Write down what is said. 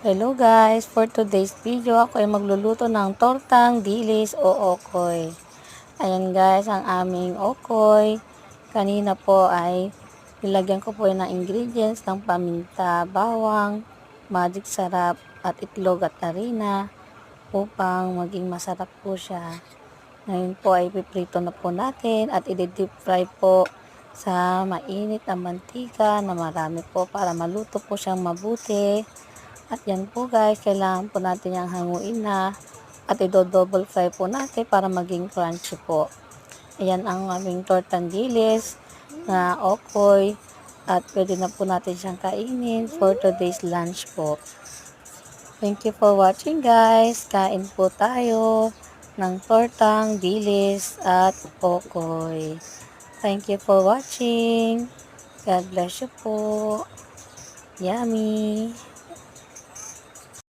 Hello guys! For today's video, ako ay magluluto ng tortang dilis o okoy. Ayan guys, ang aming okoy. Kanina po ay nilagyan ko po ng ingredients ng paminta, bawang, magic sarap at itlog at harina upang maging masarap po siya. Ngayon po ay piprito na po natin at i-deep fry po sa mainit na mantika na marami po para maluto po siyang mabuti. At yan po guys, kailangan po natin yung hanguin na at i-double fry po natin para maging crunchy po. Ayan ang aming tortandilis na okoy at pwede na po natin siyang kainin for today's lunch po. Thank you for watching guys. Kain po tayo ng tortang dilis at okoy. Thank you for watching. God bless you po. Yummy!